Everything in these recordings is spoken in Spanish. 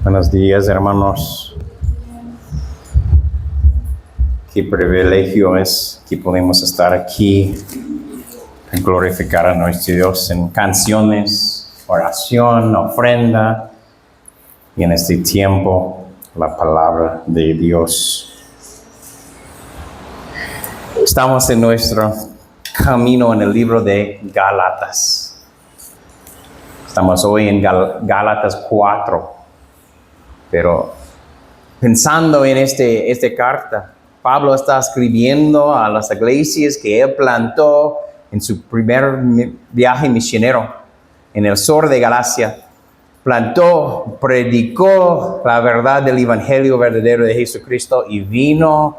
Buenos días, hermanos. Qué privilegio es que podemos estar aquí y glorificar a nuestro Dios en canciones, oración, ofrenda y en este tiempo la palabra de Dios. Estamos en nuestro camino en el libro de Gálatas. Estamos hoy en Gálatas 4. Pero pensando en esta carta, Pablo está escribiendo a las iglesias que él plantó en su primer viaje misionero en el sur de Galacia. Plantó, predicó la verdad del evangelio verdadero de Jesucristo y vino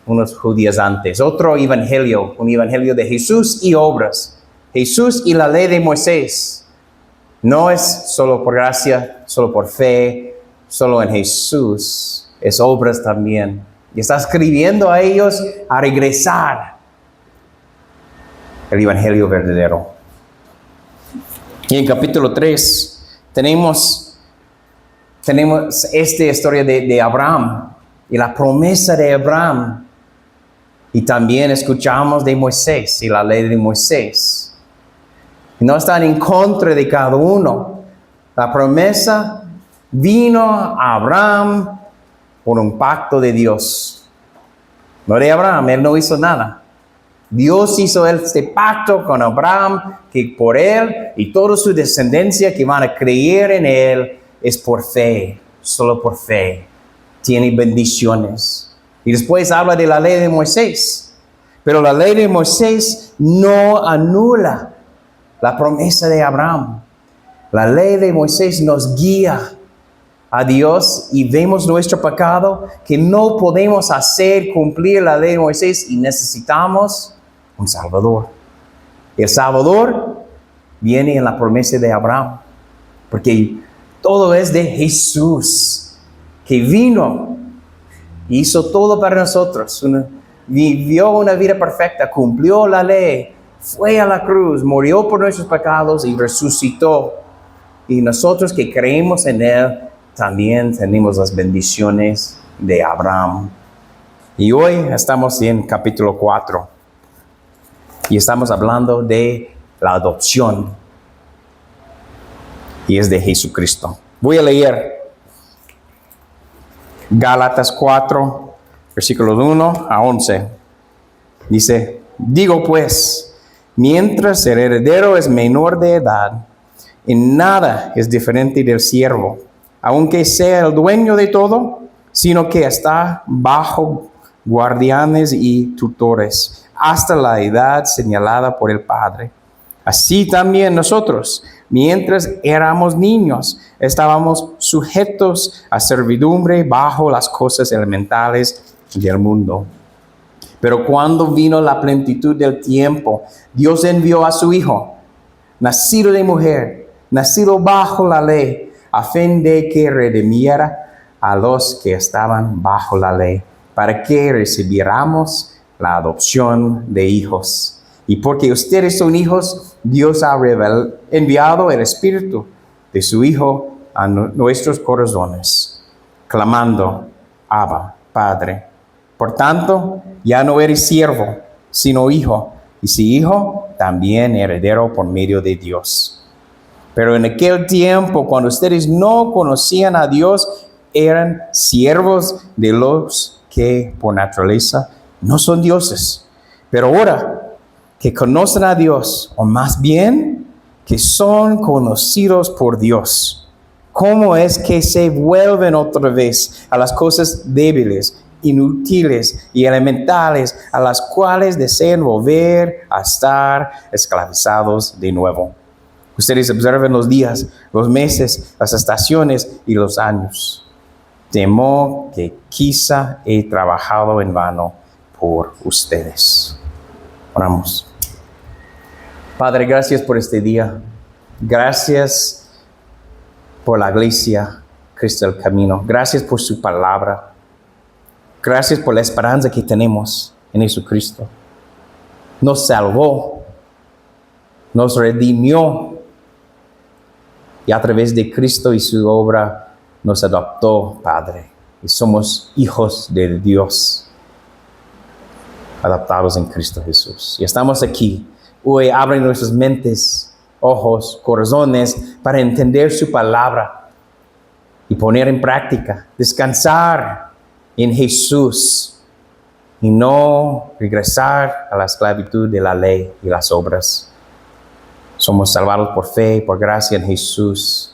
unos judíos antes. Otro evangelio, un evangelio de Jesús y obras. Jesús y la ley de Moisés. No es solo por gracia, solo por fe, solo en Jesús, es obras también. Y está escribiendo a ellos a regresar el evangelio verdadero. Y en capítulo 3 tenemos esta historia de Abraham y la promesa de Abraham. Y también escuchamos de Moisés y la ley de Moisés. No están en contra de cada uno. La promesa vino a Abraham por un pacto de Dios. No de Abraham, él no hizo nada. Dios hizo este pacto con Abraham, que por él y toda su descendencia que van a creer en él es por fe, solo por fe. Tiene bendiciones. Y después habla de la ley de Moisés. Pero la ley de Moisés no anula la promesa de Abraham. La ley de Moisés nos guía a Dios y vemos nuestro pecado, que no podemos hacer cumplir la ley de Moisés y necesitamos un Salvador. El Salvador viene en la promesa de Abraham, porque todo es de Jesús, que vino, hizo todo para nosotros, vivió una vida perfecta, cumplió la ley, fue a la cruz, murió por nuestros pecados y resucitó. Y nosotros que creemos en él, también tenemos las bendiciones de Abraham. Y hoy estamos en capítulo 4. Y estamos hablando de la adopción. Y es de Jesucristo. Voy a leer Gálatas 4, versículos 1 a 11. Dice, digo pues, mientras el heredero es menor de edad, en nada es diferente del siervo, aunque sea el dueño de todo, sino que está bajo guardianes y tutores, hasta la edad señalada por el Padre. Así también nosotros, mientras éramos niños, estábamos sujetos a servidumbre bajo las cosas elementales del mundo. Pero cuando vino la plenitud del tiempo, Dios envió a su Hijo, nacido de mujer, nacido bajo la ley, a fin de que redimiera a los que estaban bajo la ley, para que recibiéramos la adopción de hijos. Y porque ustedes son hijos, Dios ha enviado el Espíritu de su Hijo a nuestros corazones, clamando, Abba, Padre. Por tanto, ya no eres siervo, sino hijo, y si hijo, también heredero por medio de Dios. Pero en aquel tiempo, cuando ustedes no conocían a Dios, eran siervos de los que por naturaleza no son dioses. Pero ahora que conocen a Dios, o más bien que son conocidos por Dios, ¿cómo es que se vuelven otra vez a las cosas débiles, inútiles y elementales, a las cuales desean volver a estar esclavizados de nuevo? Ustedes observen los días, los meses, las estaciones y los años. Temo que quizá he trabajado en vano por ustedes. Oramos. Padre, gracias por este día. Gracias por la iglesia, Cristo el Camino. Gracias por su palabra. Gracias por la esperanza que tenemos en Jesucristo. Nos salvó, nos redimió y a través de Cristo y su obra nos adoptó, Padre, y somos hijos de Dios, adoptados en Cristo Jesús. Y estamos aquí. Hoy abre nuestras mentes, ojos, corazones para entender su palabra y poner en práctica, descansar en Jesús y no regresar a la esclavitud de la ley y las obras. Somos salvados por fe, por gracia en Jesús.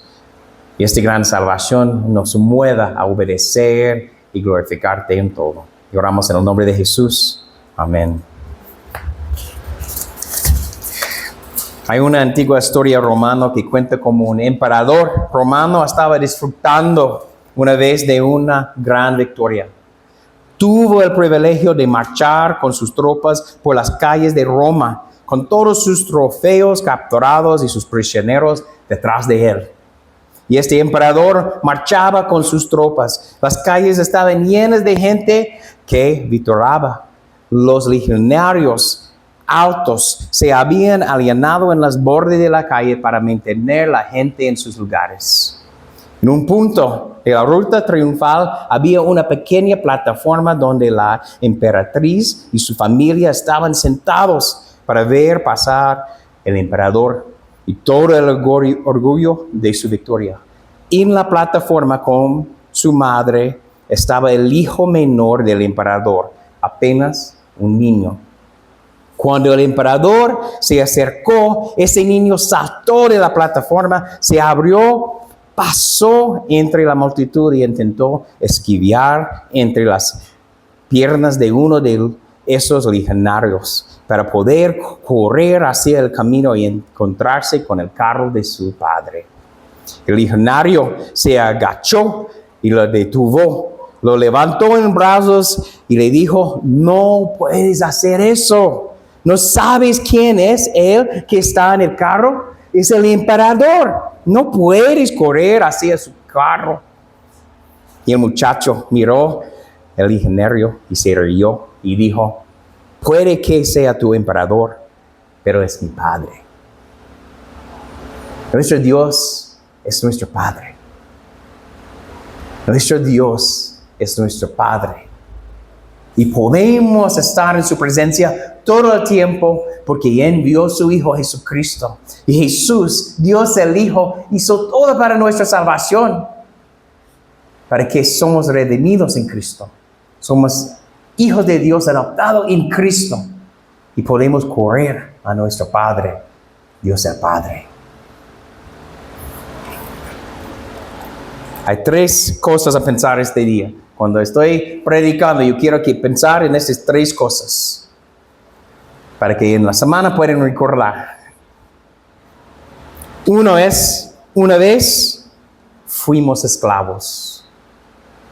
Y esta gran salvación nos mueva a obedecer y glorificarte en todo. Y oramos en el nombre de Jesús. Amén. Hay una antigua historia romana que cuenta como un emperador romano estaba disfrutando una vez de una gran victoria. Tuvo el privilegio de marchar con sus tropas por las calles de Roma, con todos sus trofeos capturados y sus prisioneros detrás de él. Y este emperador marchaba con sus tropas. Las calles estaban llenas de gente que victoriaba. Los legionarios altos se habían alienado en las bordes de la calle para mantener la gente en sus lugares. En un punto de la ruta triunfal había una pequeña plataforma donde la emperatriz y su familia estaban sentados para ver pasar el emperador y todo el orgullo de su victoria. En la plataforma con su madre estaba el hijo menor del emperador, apenas un niño. Cuando el emperador se acercó, ese niño saltó de la plataforma, se abrió, pasó entre la multitud y intentó esquivar entre las piernas de uno de esos legionarios para poder correr hacia el camino y encontrarse con el carro de su padre. El legionario se agachó y lo detuvo, lo levantó en brazos y le dijo: no puedes hacer eso. ¿No sabes quién es él que está en el carro? Es el emperador. No puedes correr hacia su carro. Y el muchacho miró al legionario y se rió y dijo: puede que sea tu emperador, pero es mi padre. Nuestro Dios es nuestro Padre. Nuestro Dios es nuestro Padre. Y podemos estar en su presencia todo el tiempo porque envió su Hijo Jesucristo. Y Jesús, Dios el Hijo, hizo todo para nuestra salvación. Para que somos redimidos en Cristo. Somos hijos de Dios adoptados en Cristo. Y podemos correr a nuestro Padre, Dios el Padre. Hay 3 cosas a pensar este día. Cuando estoy predicando, yo quiero que pensar en estas 3 cosas. Para que en la semana puedan recordar. Uno es, una vez fuimos esclavos.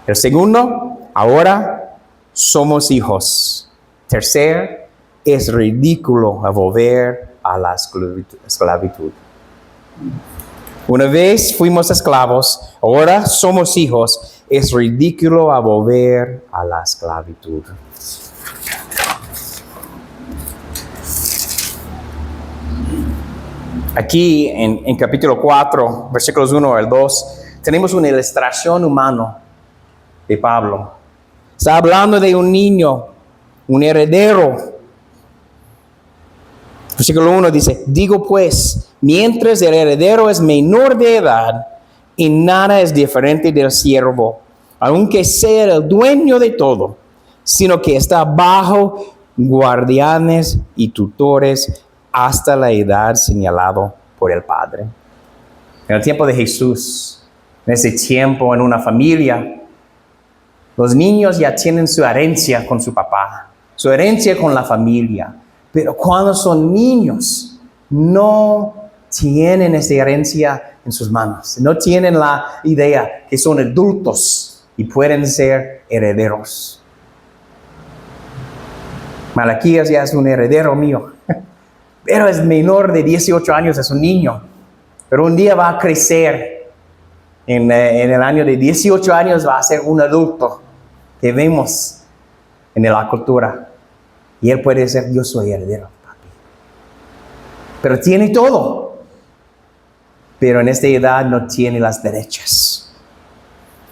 El segundo, ahora somos hijos. Tercero, es ridículo volver a la esclavitud. Una vez fuimos esclavos, ahora somos hijos. Es ridículo volver a la esclavitud. Aquí en capítulo 4, versículos 1 al 2, tenemos una ilustración humana de Pablo. Está hablando de un niño, un heredero. Versículo 1 dice: digo pues, mientras el heredero es menor de edad, y nada es diferente del siervo, aunque sea el dueño de todo, sino que está bajo guardianes y tutores hasta la edad señalada por el Padre. En el tiempo de Jesús, en ese tiempo en una familia, los niños ya tienen su herencia con su papá, su herencia con la familia. Pero cuando son niños, no tienen esa herencia en sus manos. No tienen la idea que son adultos y pueden ser herederos. Malaquías ya es un heredero mío, pero es menor de 18 años, es un niño. Pero un día va a crecer. En el año de 18 años va a ser un adulto que vemos en la cultura. Y él puede decir: yo soy heredero, papi. Pero tiene todo. Pero en esta edad no tiene las derechas.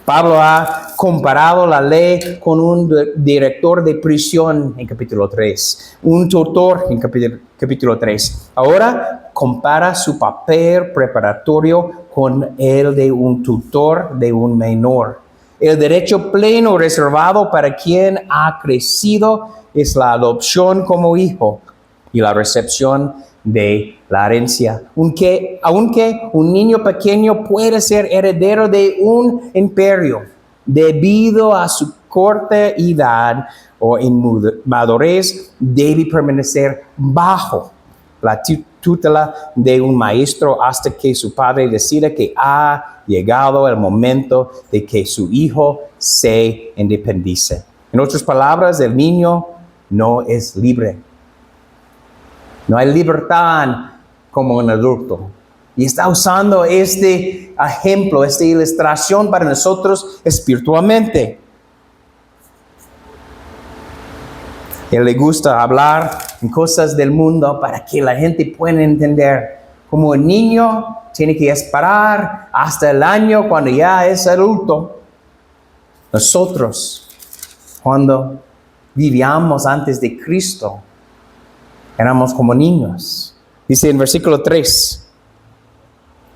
Pablo ha comparado la ley con un director de prisión en capítulo 3, un tutor en capítulo 3. Ahora compara su papel preparatorio con el de un tutor de un menor. El derecho pleno reservado para quien ha crecido es la adopción como hijo y la recepción de la herencia. Aunque un niño pequeño puede ser heredero de un imperio, debido a su corta edad o inmadurez, debe permanecer bajo la tutela de un maestro hasta que su padre decida que ha llegado el momento de que su hijo se independice. En otras palabras, el niño no es libre. No hay libertad como un adulto. Y está usando este ejemplo, esta ilustración para nosotros espiritualmente. Él le gusta hablar en cosas del mundo para que la gente pueda entender. Como un niño tiene que esperar hasta el año cuando ya es adulto. Nosotros, cuando vivíamos antes de Cristo, éramos como niños. Dice en versículo 3.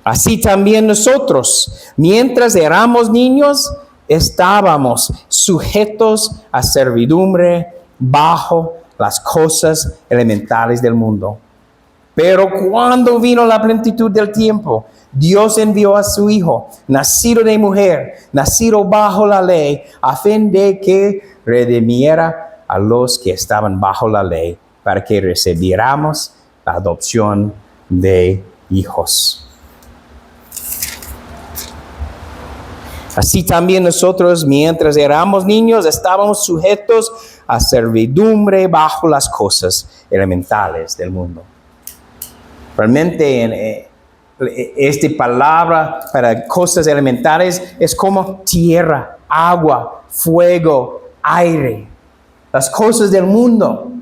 Así también nosotros, mientras éramos niños, estábamos sujetos a servidumbre bajo las cosas elementales del mundo. Pero cuando vino la plenitud del tiempo, Dios envió a su Hijo, nacido de mujer, nacido bajo la ley, a fin de que redimiera a los que estaban bajo la ley, para que recibiéramos la adopción de hijos. Así también nosotros, mientras éramos niños, estábamos sujetos a servidumbre bajo las cosas elementales del mundo. Realmente, esta palabra para cosas elementales es como tierra, agua, fuego, aire. Las cosas del mundo.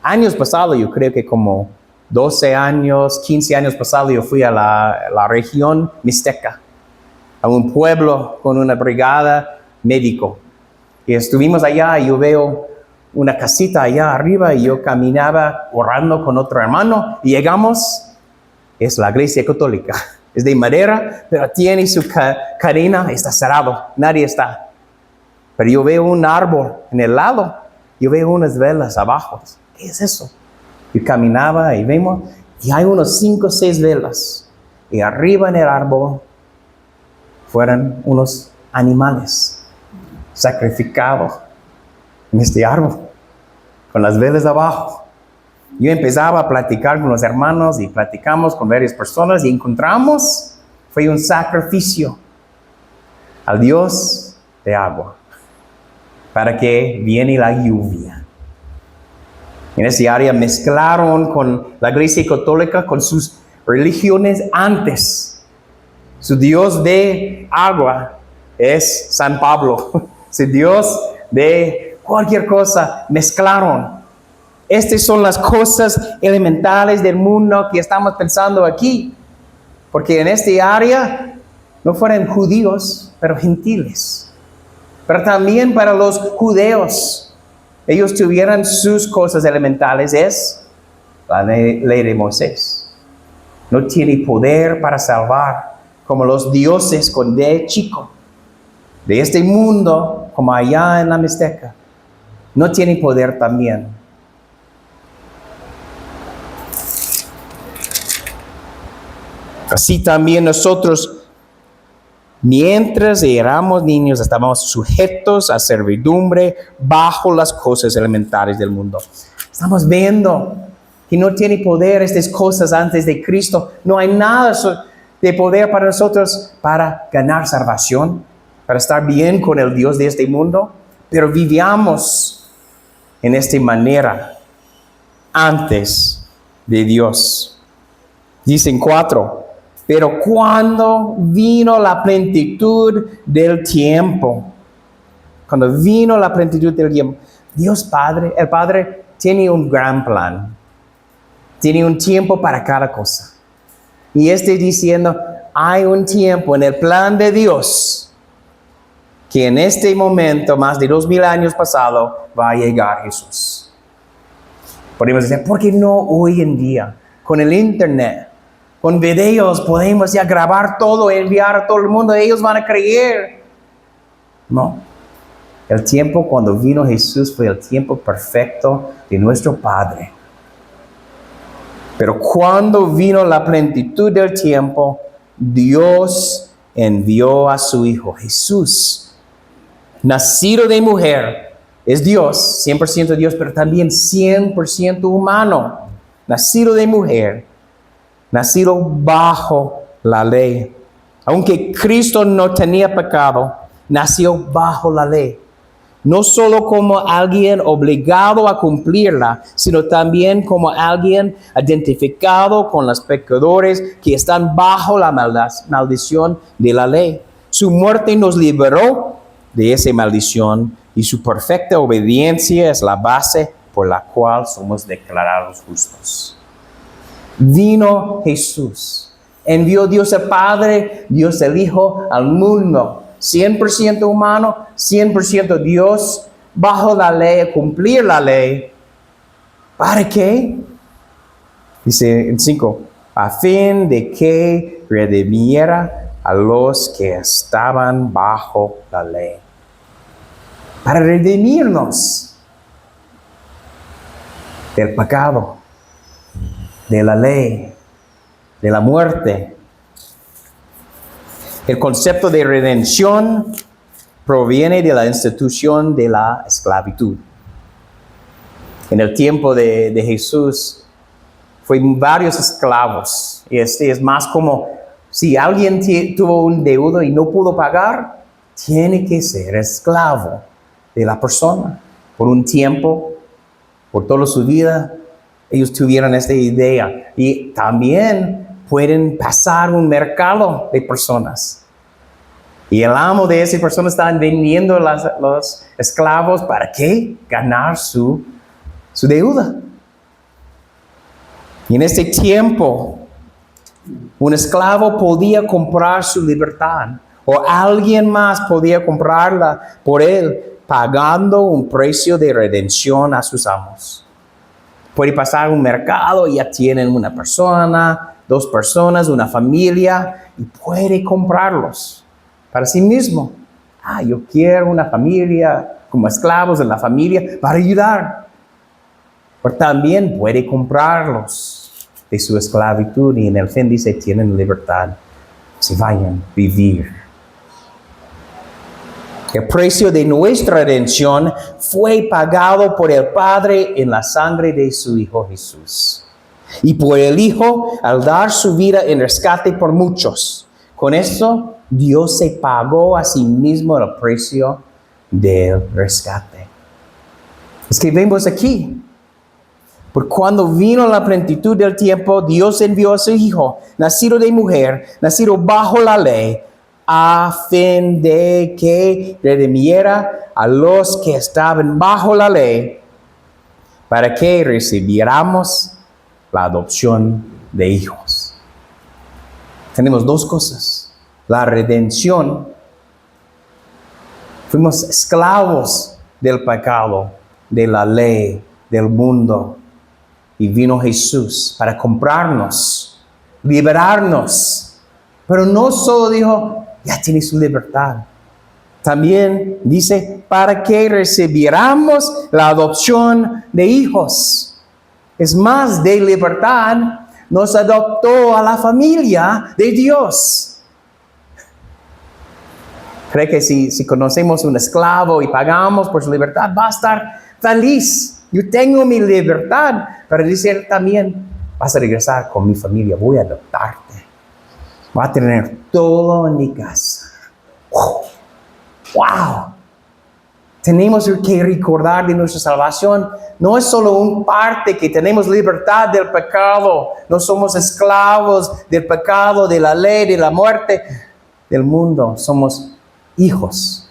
Años pasados, yo creo que como 12 años, 15 años pasados, yo fui a la región Mixteca, a un pueblo con una brigada médico. Y estuvimos allá y yo veo una casita allá arriba y yo caminaba orando con otro hermano y llegamos, es la iglesia católica. Es de madera, pero tiene su cadena, está cerrado, nadie está. Pero yo veo un árbol en el lado, yo veo unas velas abajo. ¿Qué es eso? Yo caminaba y vemos, y hay unos 5 o 6 velas. Y arriba en el árbol fueron unos animales sacrificados en este árbol, con las velas abajo. Yo empezaba a platicar con los hermanos y platicamos con varias personas y encontramos, fue un sacrificio al Dios de agua, para que viene la lluvia. En ese área mezclaron con la iglesia católica con sus religiones antes. Su Dios de agua es San Pablo. Su Dios de cualquier cosa mezclaron. Estas son las cosas elementales del mundo que estamos pensando aquí. Porque en este área no fueron judíos, pero gentiles. Pero también para los judeos, ellos tuvieron sus cosas elementales, es la ley de Moisés. No tiene poder para salvar, como los dioses con D chico, de este mundo, como allá en la Mixteca. No tiene poder también. Así también nosotros, mientras éramos niños, estábamos sujetos a servidumbre bajo las cosas elementales del mundo. Estamos viendo que no tiene poder estas cosas antes de Cristo. No hay nada de poder para nosotros para ganar salvación, para estar bien con el Dios de este mundo. Pero vivíamos en esta manera antes de Dios. Dicen 4. Pero cuando vino la plenitud del tiempo, Dios Padre, el Padre tiene un gran plan. Tiene un tiempo para cada cosa. Y diciendo, hay un tiempo en el plan de Dios que en este momento, más de 2000 años pasado, va a llegar Jesús. Podemos decir, ¿por qué no hoy en día? Con el internet, con videos, podemos ya grabar todo, enviar a todo el mundo, ellos van a creer. No. El tiempo cuando vino Jesús fue el tiempo perfecto de nuestro Padre. Pero cuando vino la plenitud del tiempo, Dios envió a su Hijo, Jesús, nacido de mujer. Es Dios, 100% Dios, pero también 100% humano. Nacido de mujer, nacido bajo la ley. Aunque Cristo no tenía pecado, nació bajo la ley. No solo como alguien obligado a cumplirla, sino también como alguien identificado con los pecadores que están bajo la maldición de la ley. Su muerte nos liberó de esa maldición y su perfecta obediencia es la base por la cual somos declarados justos. Vino Jesús, envió Dios el Padre, Dios el Hijo al mundo, 100% humano, 100% Dios, bajo la ley, cumplir la ley. ¿Para qué? Dice en 5, a fin de que redimiera a los que estaban bajo la ley. Para redimirnos del pecado, de la ley, de la muerte. El concepto de redención proviene de la institución de la esclavitud. En el tiempo de Jesús, fueron varios esclavos. Y es más como, si alguien tuvo un deudo y no pudo pagar, tiene que ser esclavo de la persona. Por un tiempo, por toda su vida, ellos tuvieron esta idea. Y también pueden pasar un mercado de personas. Y el amo de esas personas están vendiendo los esclavos. ¿Para qué? Ganar su deuda. Y en este tiempo, un esclavo podía comprar su libertad. O alguien más podía comprarla por él, pagando un precio de redención a sus amos. Puede pasar un mercado y ya tienen una persona, 2 personas, una familia, y puede comprarlos para sí mismo. Yo quiero una familia, como esclavos de la familia, para ayudar. Pero también puede comprarlos de su esclavitud y en el fin dice, tienen libertad. Se vayan a vivir. El precio de nuestra redención fue pagado por el Padre en la sangre de su Hijo Jesús. Y por el Hijo al dar su vida en rescate por muchos. Con esto, Dios se pagó a sí mismo el precio del rescate. Es que vemos aquí. Por cuando vino la plenitud del tiempo, Dios envió a su Hijo, nacido de mujer, nacido bajo la ley, a fin de que redimiera a los que estaban bajo la ley, para que recibiéramos la adopción de hijos. Tenemos 2 cosas. La redención. Fuimos esclavos del pecado, de la ley, del mundo. Y vino Jesús para comprarnos, liberarnos. Pero no solo dijo, ya tienes su libertad. También dice, para que recibiéramos la adopción de hijos. Es más, de libertad, nos adoptó a la familia de Dios. ¿Cree que si conocemos un esclavo y pagamos por su libertad, va a estar feliz? Yo tengo mi libertad, pero dice también, vas a regresar con mi familia, voy a adoptarte. Voy a tener todo en mi casa. ¡Wow! Tenemos que recordar de nuestra salvación. No es solo una parte que tenemos libertad del pecado. No somos esclavos del pecado, de la ley, de la muerte, del mundo. Somos hijos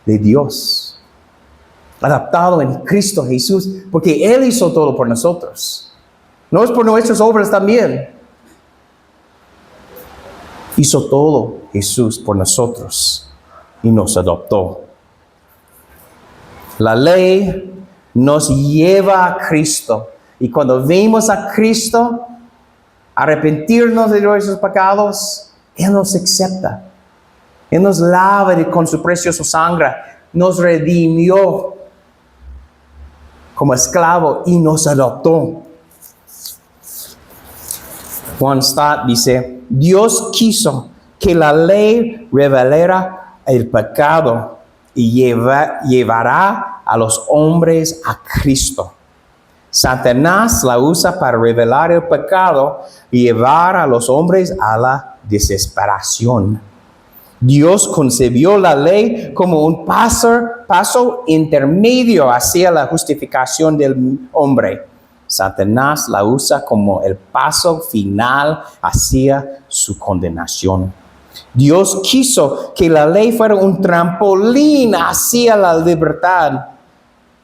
de Dios. Adaptado en Cristo Jesús, porque Él hizo todo por nosotros. No es por nuestras obras también. Hizo todo Jesús por nosotros. y nos adoptó. La ley nos lleva a Cristo. Y cuando vemos a Cristo arrepentirnos de nuestros pecados, Él nos acepta. Él nos lava con su preciosa sangre, nos redimió como esclavo y nos adoptó. Juan Stott dice, Dios quiso que la ley revelara el pecado y llevará a los hombres a Cristo. Satanás la usa para revelar el pecado y llevar a los hombres a la desesperación. Dios concebió la ley como un paso intermedio hacia la justificación del hombre. Satanás la usa como el paso final hacia su condenación. Dios quiso que la ley fuera un trampolín hacia la libertad.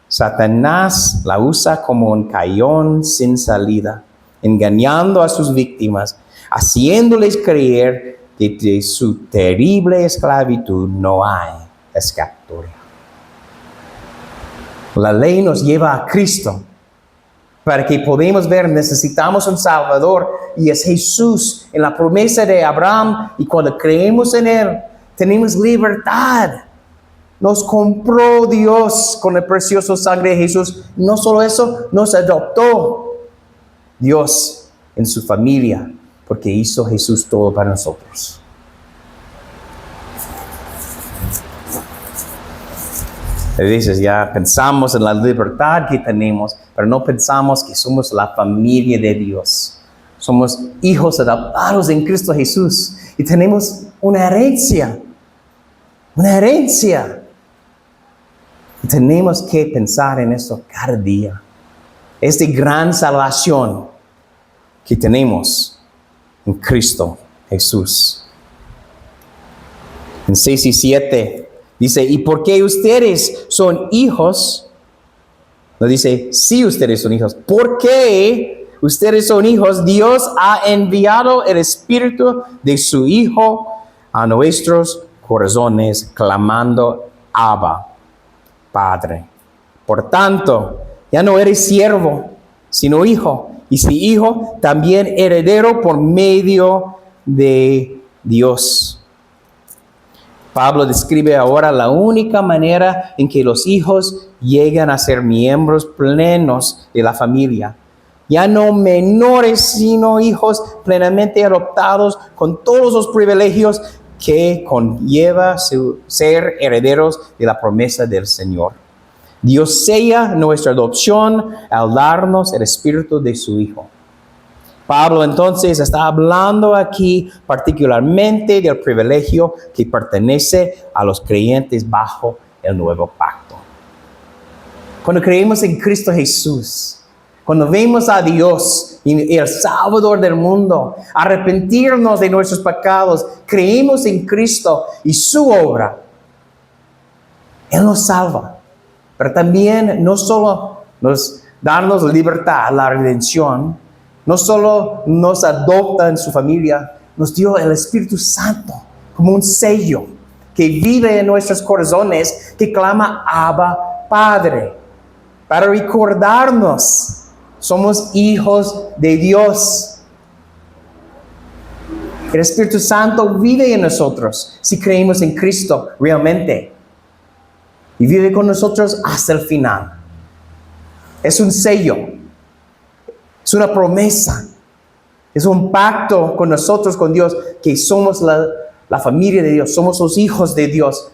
Satanás la usa como un callejón sin salida, engañando a sus víctimas, haciéndoles creer que de su terrible esclavitud no hay escapatoria. La ley nos lleva a Cristo. Para que podamos ver, necesitamos un Salvador y es Jesús en la promesa de Abraham. Y cuando creemos en Él, tenemos libertad. Nos compró Dios con el precioso sangre de Jesús. No solo eso, nos adoptó Dios en su familia, porque hizo Jesús todo para nosotros. A veces ya pensamos en la libertad que tenemos, pero no pensamos que somos la familia de Dios. Somos hijos adoptados en Cristo Jesús y tenemos una herencia. Una herencia. Y tenemos que pensar en eso cada día. Esta gran salvación que tenemos en Cristo Jesús. En 6 y 7 dice, y porque ustedes son hijos, no dice, si ustedes son hijos, porque ustedes son hijos, Dios ha enviado el Espíritu de su Hijo a nuestros corazones, clamando, Abba, Padre. Por tanto, ya no eres siervo, sino hijo, y si hijo, también heredero por medio de Dios. Pablo describe ahora la única manera en que los hijos llegan a ser miembros plenos de la familia. Ya no menores, sino hijos plenamente adoptados con todos los privilegios que conlleva ser herederos de la promesa del Señor. Dios sella nuestra adopción al darnos el espíritu de su Hijo. Pablo entonces está hablando aquí particularmente del privilegio que pertenece a los creyentes bajo el nuevo pacto. Cuando creemos en Cristo Jesús, cuando vemos a Dios y el Salvador del mundo, arrepentirnos de nuestros pecados, creemos en Cristo y su obra, Él nos salva. Pero también no solo nos darnos libertad, la redención, no solo nos adopta en su familia, nos dio el Espíritu Santo como un sello que vive en nuestros corazones, que clama Abba, Padre, para recordarnos, somos hijos de Dios. El Espíritu Santo vive en nosotros si creemos en Cristo realmente. Y vive con nosotros hasta el final. Es un sello. Es una promesa. Es un pacto con nosotros, con Dios, que somos la familia de Dios. Somos los hijos de Dios.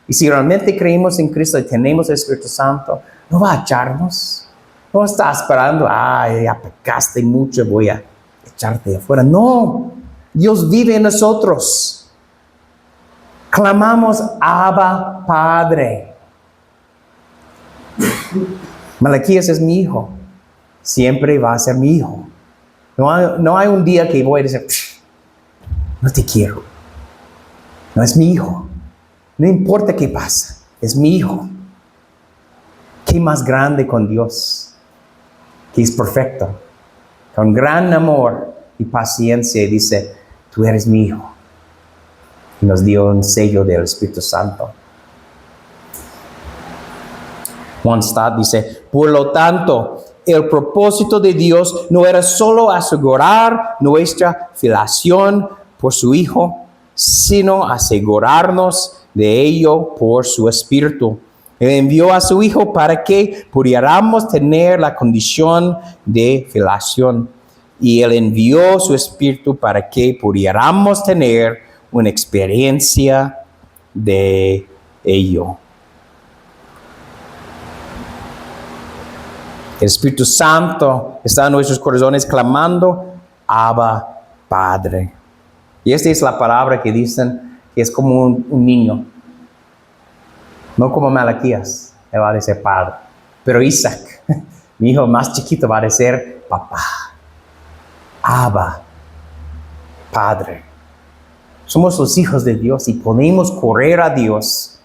Y si realmente creemos en Cristo y tenemos el Espíritu Santo, no va a echarnos. No está esperando, ya pecaste mucho, voy a echarte afuera. No. Dios vive en nosotros. Clamamos Abba, Padre. Malaquías es mi hijo. Siempre va a ser mi hijo. No hay un día que voy a decir, no te quiero. No, es mi hijo. No importa qué pasa, es mi hijo. ¿Qué más grande con Dios? Que es perfecto. Con gran amor y paciencia dice, tú eres mi hijo. y nos dio un sello del Espíritu Santo. Juan Stott dice, por lo tanto, el propósito de Dios no era solo asegurar nuestra filiación por su Hijo, sino asegurarnos de ello por su Espíritu. Él envió a su Hijo para que pudiéramos tener la condición de filiación. Y Él envió su Espíritu para que pudiéramos tener una experiencia de ello. El Espíritu Santo está en nuestros corazones clamando, Abba, Padre. Y esta es la palabra que dicen que es como un niño. No como Malaquías, él va a decir padre. Pero Isaac, mi hijo más chiquito, va a decir papá. Abba, Padre. Somos los hijos de Dios y podemos correr a Dios.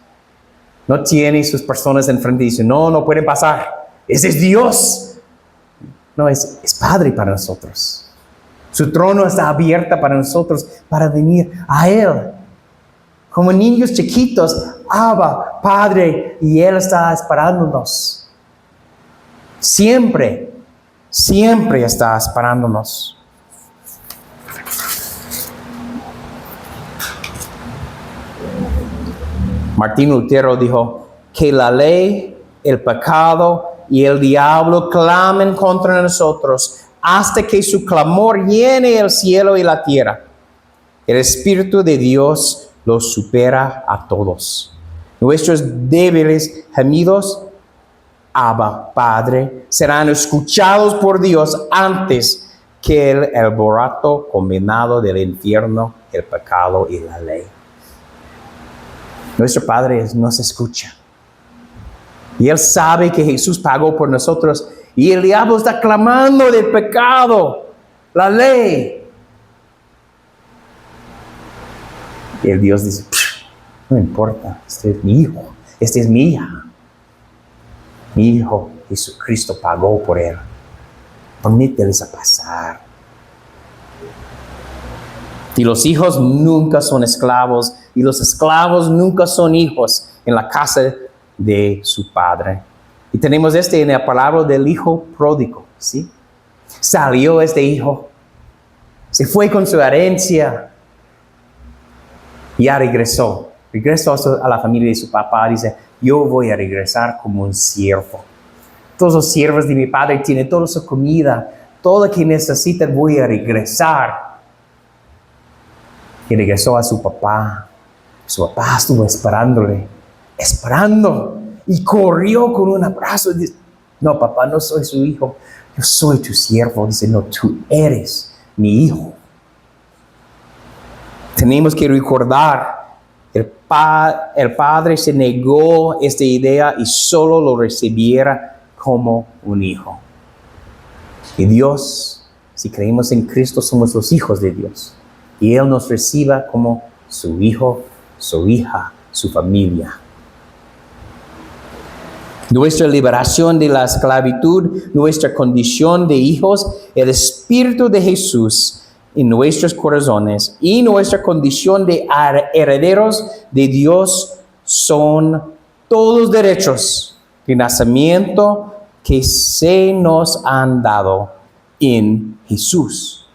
No tiene sus personas enfrente y dicen, no pueden pasar. Ese es Dios. No, es Padre para nosotros. Su trono está abierto para nosotros, para venir a Él. Como niños chiquitos, Abba, Padre, y Él está esperándonos. Siempre está esperándonos. Martín Lutero dijo que la ley, el pecado y el diablo clamen contra nosotros hasta que su clamor llene el cielo y la tierra. El Espíritu de Dios los supera a todos. Nuestros débiles gemidos, Abba, Padre, serán escuchados por Dios antes que el alboroto combinado del infierno, el pecado y la ley. Nuestro Padre nos escucha. Y Él sabe que Jesús pagó por nosotros. Y el diablo está clamando del pecado, la ley. Y el Dios dice, no importa, este es mi hijo, esta es mi hija. Mi hijo Jesucristo pagó por él. Permíteles a pasar. Y los hijos nunca son esclavos, y los esclavos nunca son hijos en la casa de su padre. Y tenemos en la palabra del hijo pródigo, ¿sí? Salió este hijo, se fue con su herencia, y ya regresó a la familia de su papá. Dice, yo voy a regresar como un siervo. Todos los siervos de mi padre tienen toda su comida, todo lo que necesitan, voy a regresar. Y regresó a su papá. Su papá estuvo esperando, y corrió con un abrazo. Dice, no, papá, no soy su hijo, yo soy tu siervo. Dice, no, tú eres mi hijo. Tenemos que recordar, el padre se negó esta idea y solo lo recibiera como un hijo. Y Dios, si creemos en Cristo, somos los hijos de Dios. Y Él nos reciba como su hijo, su hija, su familia. Nuestra liberación de la esclavitud, nuestra condición de hijos, el Espíritu de Jesús en nuestros corazones y nuestra condición de herederos de Dios son todos derechos de nacimiento que se nos han dado en Jesús.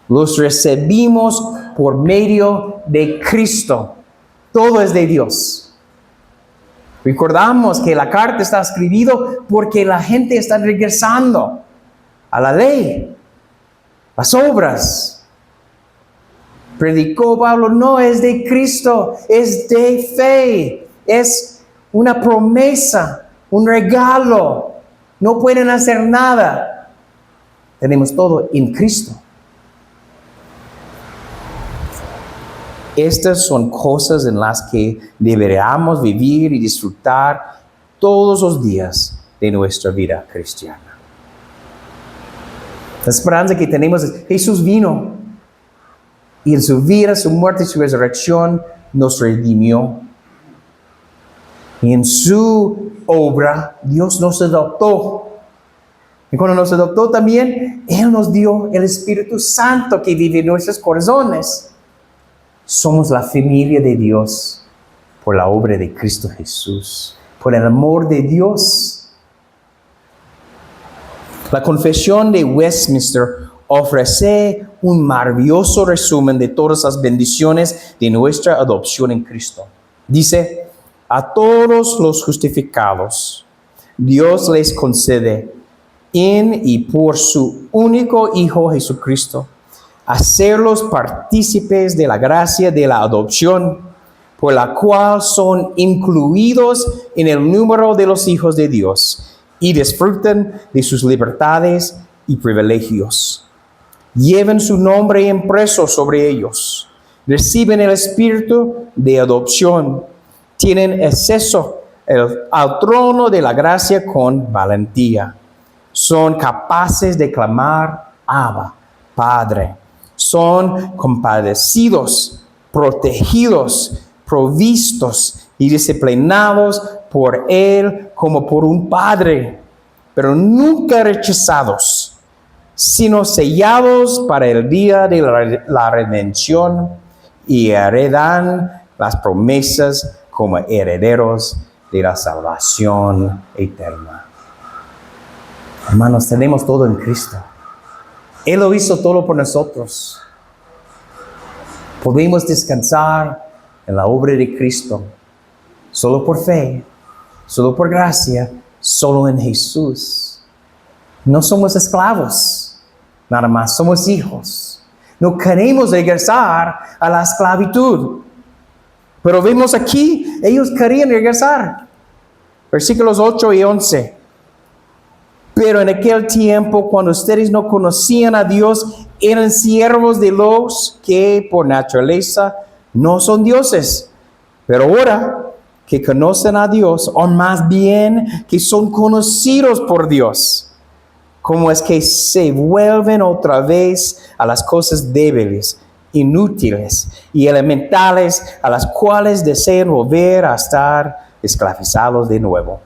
Los recibimos por medio de Cristo. Todo es de Dios. Recordamos que la carta está escrita porque la gente está regresando a la ley, las obras. Predicó Pablo, no es de Cristo, es de fe, es una promesa, un regalo. No pueden hacer nada. Tenemos todo en Cristo. Estas son cosas en las que deberíamos vivir y disfrutar todos los días de nuestra vida cristiana. La esperanza que tenemos es Jesús vino y en su vida, su muerte y su resurrección nos redimió. Y en su obra Dios nos adoptó. Y cuando nos adoptó también, Él nos dio el Espíritu Santo que vive en nuestros corazones. Somos la familia de Dios por la obra de Cristo Jesús, por el amor de Dios. La Confesión de Westminster ofrece un maravilloso resumen de todas las bendiciones de nuestra adopción en Cristo. Dice, a todos los justificados, Dios les concede en y por su único Hijo Jesucristo, hacerlos partícipes de la gracia de la adopción, por la cual son incluidos en el número de los hijos de Dios y disfrutan de sus libertades y privilegios. Lleven su nombre impreso sobre ellos, reciben el espíritu de adopción, tienen acceso al trono de la gracia con valentía. Son capaces de clamar, Abba, Padre. Son compadecidos, protegidos, provistos y disciplinados por Él como por un Padre, pero nunca rechazados, sino sellados para el día de la redención y heredan las promesas como herederos de la salvación eterna. Hermanos, tenemos todo en Cristo. Él lo hizo todo por nosotros. Podemos descansar en la obra de Cristo, solo por fe, solo por gracia, solo en Jesús. No somos esclavos, nada más, somos hijos. No queremos regresar a la esclavitud. Pero vemos aquí, ellos querían regresar. Versículos 8 y 11. Pero en aquel tiempo, cuando ustedes no conocían a Dios, eran siervos de los que por naturaleza no son dioses. Pero ahora que conocen a Dios, o más bien que son conocidos por Dios, ¿cómo es que se vuelven otra vez a las cosas débiles, inútiles y elementales, a las cuales desean volver a estar esclavizados de nuevo?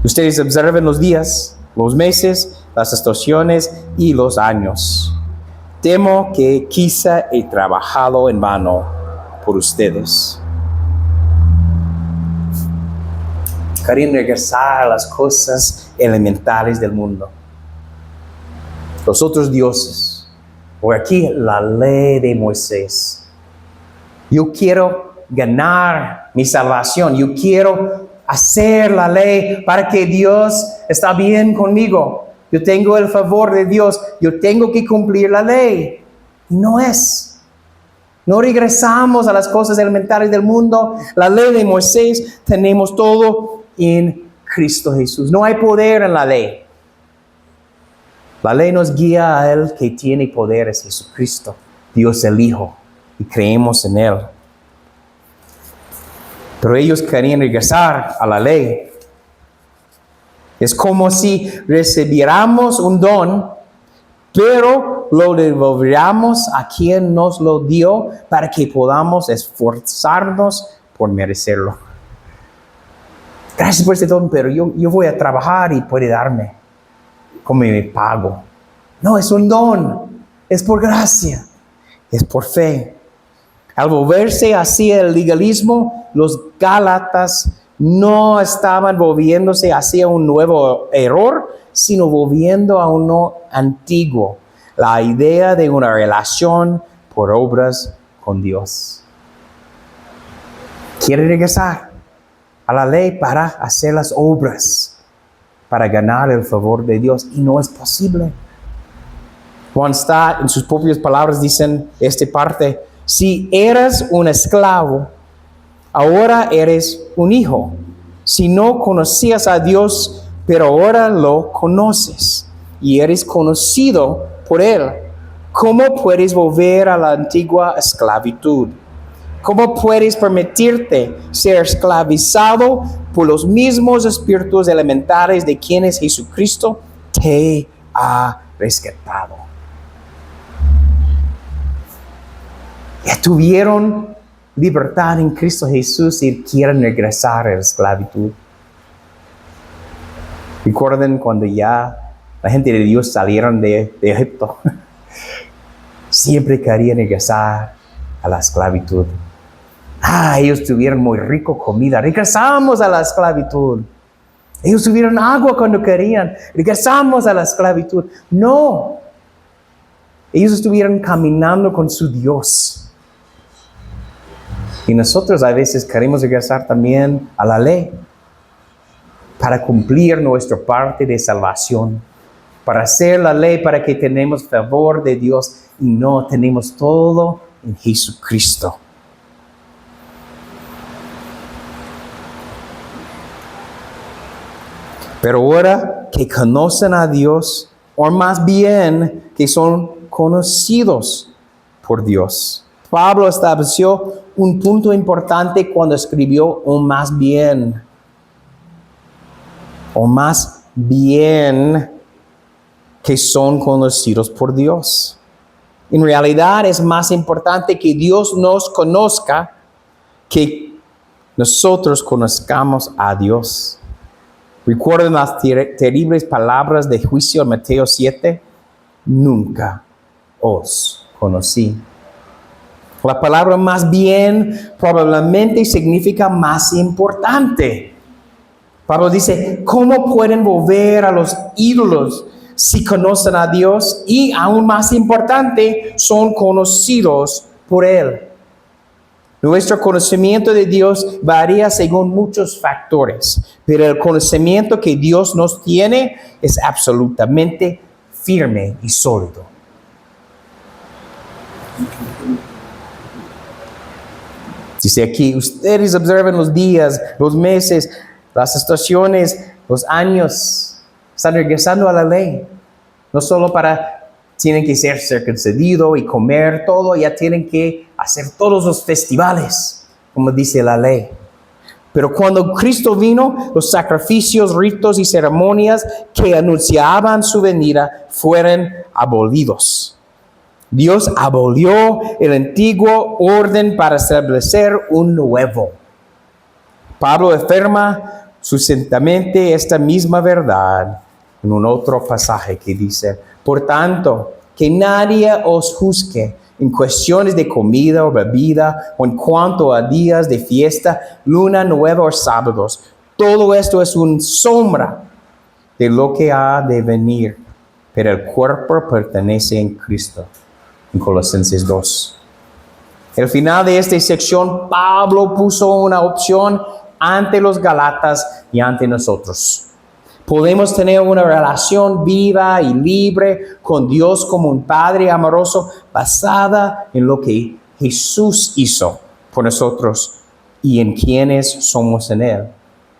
Ustedes observen los días, los meses, las estaciones y los años. Temo que quizá he trabajado en vano por ustedes. Querían regresar a las cosas elementales del mundo. Los otros dioses. Por aquí la ley de Moisés. Yo quiero ganar mi salvación. Yo quiero hacer la ley para que Dios está bien conmigo. Yo tengo el favor de Dios. Yo tengo que cumplir la ley. Y no es. No regresamos a las cosas elementales del mundo. La ley de Moisés, tenemos todo en Cristo Jesús. No hay poder en la ley. La ley nos guía a Él que tiene poder, es Jesucristo, Dios el Hijo, y creemos en Él. Pero ellos querían regresar a la ley. Es como si recibiéramos un don, pero lo devolviéramos a quien nos lo dio para que podamos esforzarnos por merecerlo. Gracias por este don, pero yo voy a trabajar y puede darme como mi pago. No, es un don, es por gracia, es por fe. Al volverse hacia el legalismo, los gálatas no estaban volviéndose hacia un nuevo error, sino volviendo a uno antiguo, la idea de una relación por obras con Dios. Quiere regresar a la ley para hacer las obras, para ganar el favor de Dios, y no es posible. Juan Stott, en sus propias palabras, dicen esta parte: si eras un esclavo, ahora eres un hijo. Si no conocías a Dios, pero ahora lo conoces y eres conocido por Él, ¿cómo puedes volver a la antigua esclavitud? ¿Cómo puedes permitirte ser esclavizado por los mismos espíritus elementales de quienes Jesucristo te ha rescatado? Ya tuvieron libertad en Cristo Jesús y quieren regresar a la esclavitud. Recuerden cuando ya la gente de Dios salieron de Egipto. Siempre querían regresar a la esclavitud. Ellos tuvieron muy rico comida. Regresamos a la esclavitud. Ellos tuvieron agua cuando querían. Regresamos a la esclavitud. No. Ellos estuvieron caminando con su Dios. Y nosotros a veces queremos regresar también a la ley para cumplir nuestra parte de salvación, para hacer la ley para que tenemos favor de Dios y no tenemos todo en Jesucristo. Pero ahora que conocen a Dios, o más bien que son conocidos por Dios. Pablo estableció un punto importante cuando escribió o más bien que son conocidos por Dios. En realidad es más importante que Dios nos conozca que nosotros conozcamos a Dios. ¿Recuerdan las terribles palabras de juicio en Mateo 7? Nunca os conocí. La palabra más bien probablemente significa más importante. Pablo dice, ¿cómo pueden volver a los ídolos si conocen a Dios? Y aún más importante, son conocidos por Él. Nuestro conocimiento de Dios varía según muchos factores, pero el conocimiento que Dios nos tiene es absolutamente firme y sólido. Dice aquí, ustedes observen los días, los meses, las estaciones, los años. Están regresando a la ley. No solo tienen que ser circuncidados y comer todo, ya tienen que hacer todos los festivales, como dice la ley. Pero cuando Cristo vino, los sacrificios, ritos y ceremonias que anunciaban su venida fueron abolidos. Dios abolió el antiguo orden para establecer un nuevo. Pablo afirma sucintamente esta misma verdad en un otro pasaje que dice, por tanto, que nadie os juzgue en cuestiones de comida o bebida, o en cuanto a días de fiesta, luna nueva o sábados. Todo esto es una sombra de lo que ha de venir, pero el cuerpo pertenece en Cristo. En Colosenses 2. Al final de esta sección, Pablo puso una opción ante los Gálatas y ante nosotros. Podemos tener una relación viva y libre con Dios como un Padre amoroso basada en lo que Jesús hizo por nosotros y en quienes somos en Él.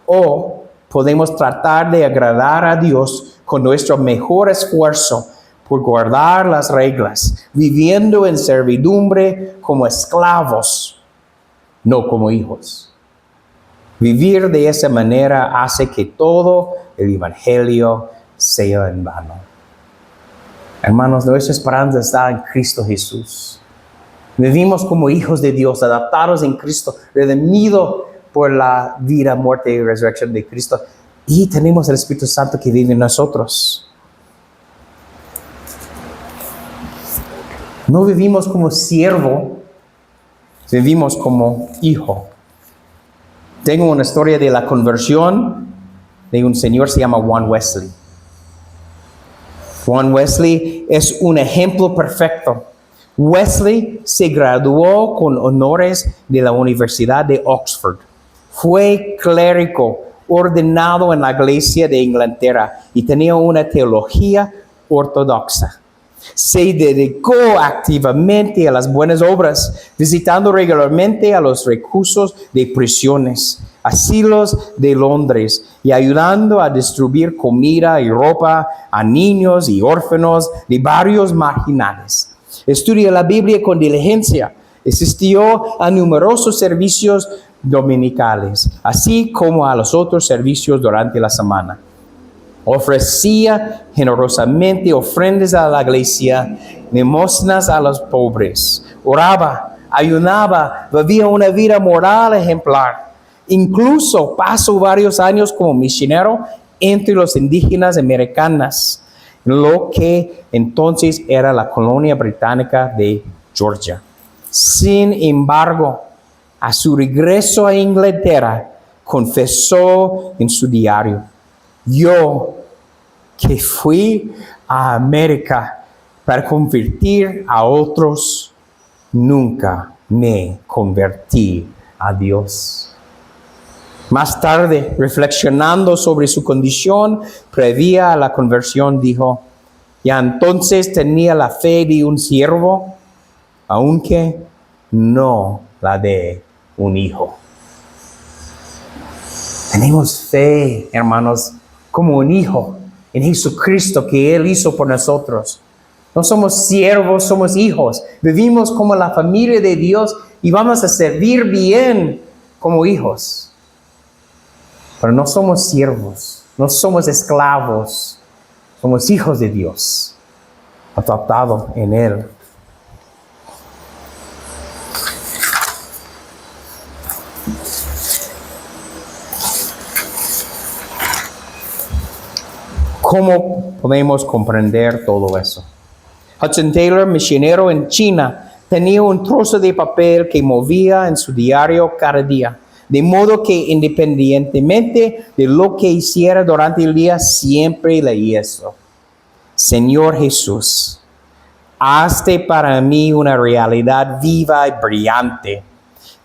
O podemos tratar de agradar a Dios con nuestro mejor esfuerzo por guardar las reglas, viviendo en servidumbre como esclavos, no como hijos. Vivir de esa manera hace que todo el evangelio sea en vano. Hermanos, nuestra esperanza está en Cristo Jesús. Vivimos como hijos de Dios, adaptados en Cristo, redimidos por la vida, muerte y resurrección de Cristo. Y tenemos el Espíritu Santo que vive en nosotros. No vivimos como siervo, vivimos como hijo. Tengo una historia de la conversión de un señor que se llama Juan Wesley. Juan Wesley es un ejemplo perfecto. Wesley se graduó con honores de la Universidad de Oxford. Fue clérigo ordenado en la Iglesia de Inglaterra y tenía una teología ortodoxa. Se dedicó activamente a las buenas obras, visitando regularmente a los reclusos de prisiones, asilos de Londres y ayudando a distribuir comida y ropa a niños y órfanos de barrios marginales. Estudió la Biblia con diligencia, asistió a numerosos servicios dominicales, así como a los otros servicios durante la semana. Ofrecía generosamente ofrendas a la iglesia, limosnas a los pobres, oraba, ayunaba, vivía una vida moral ejemplar. Incluso pasó varios años como misionero entre los indígenas americanos, en lo que entonces era la colonia británica de Georgia. Sin embargo, a su regreso a Inglaterra, confesó en su diario: yo que fui a América para convertir a otros, nunca me convertí a Dios. Más tarde, reflexionando sobre su condición previa a la conversión, dijo: ya entonces tenía la fe de un siervo, aunque no la de un hijo. Tenemos fe, hermanos, como un hijo en Jesucristo que Él hizo por nosotros. No somos siervos, somos hijos. Vivimos como la familia de Dios y vamos a servir bien como hijos. Pero no somos siervos, no somos esclavos, somos hijos de Dios, adoptados en Él. ¿Cómo podemos comprender todo eso? Hudson Taylor, misionero en China, tenía un trozo de papel que movía en su diario cada día, de modo que independientemente de lo que hiciera durante el día, siempre leía eso: Señor Jesús, hazte para mí una realidad viva y brillante,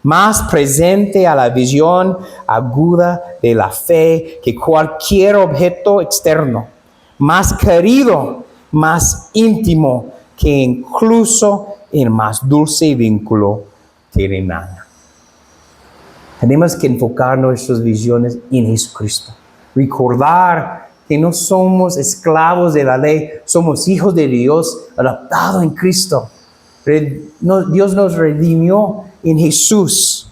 más presente a la visión aguda de la fe que cualquier objeto externo, más querido, más íntimo que incluso el más dulce vínculo terrenal. Tenemos que enfocar nuestras visiones en Jesucristo. Recordar que no somos esclavos de la ley, somos hijos de Dios, adoptados en Cristo. Dios nos redimió en Jesús.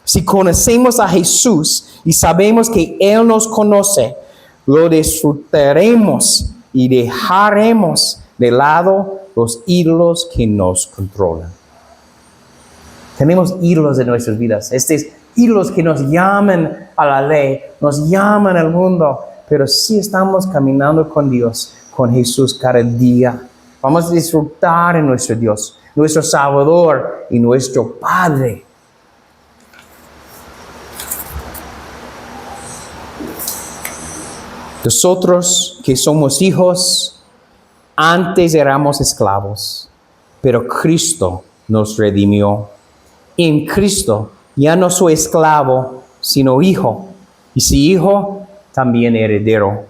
Si conocemos a Jesús y sabemos que Él nos conoce, lo disfrutaremos y dejaremos de lado los ídolos que nos controlan. Tenemos ídolos en nuestras vidas, estos ídolos que nos llaman a la ley, nos llaman al mundo, pero si estamos caminando con Dios, con Jesús cada día, vamos a disfrutar en nuestro Dios, nuestro Salvador y nuestro Padre. Nosotros que somos hijos, antes éramos esclavos, pero Cristo nos redimió. En Cristo ya no soy esclavo, sino hijo. Y si hijo, también heredero.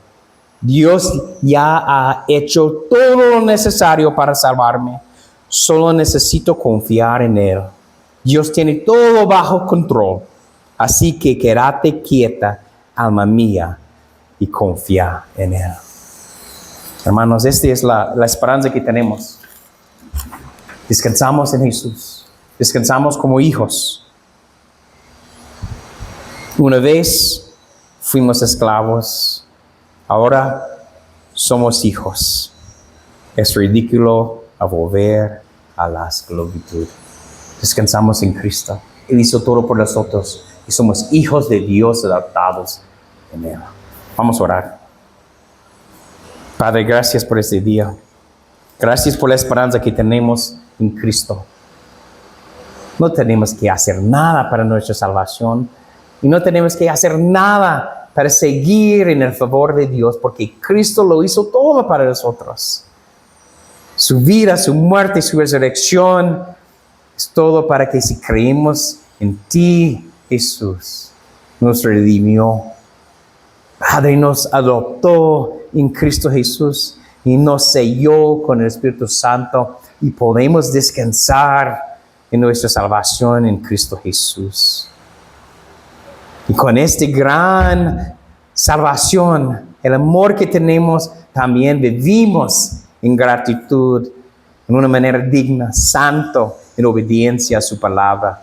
Dios ya ha hecho todo lo necesario para salvarme. Solo necesito confiar en Él. Dios tiene todo bajo control. Así que quédate quieta, alma mía, y confía en Él. Hermanos, esta es la esperanza que tenemos. Descansamos en Jesús. Descansamos como hijos. Una vez fuimos esclavos, ahora somos hijos. Es ridículo volver a la esclavitud. Descansamos en Cristo. Él hizo todo por nosotros y somos hijos de Dios adoptados en Él. Vamos a orar. Padre, gracias por este día. Gracias por la esperanza que tenemos en Cristo. No tenemos que hacer nada para nuestra salvación y no tenemos que hacer nada para seguir en el favor de Dios, porque Cristo lo hizo todo para nosotros. Su vida, su muerte, su resurrección es todo para que si creemos en ti, Jesús, nos redimió. Padre, nos adoptó en Cristo Jesús y nos selló con el Espíritu Santo y podemos descansar en nuestra salvación en Cristo Jesús. Y con esta gran salvación, el amor que tenemos, también vivimos en gratitud, en una manera digna, santo, en obediencia a su palabra.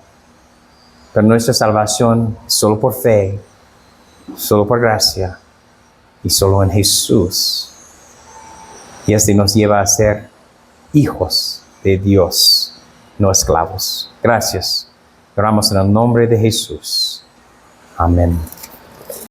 Pero nuestra salvación es solo por fe, solo por gracia y solo en Jesús. Y este nos lleva a ser hijos de Dios, no esclavos. Gracias. Oramos en el nombre de Jesús. Amén.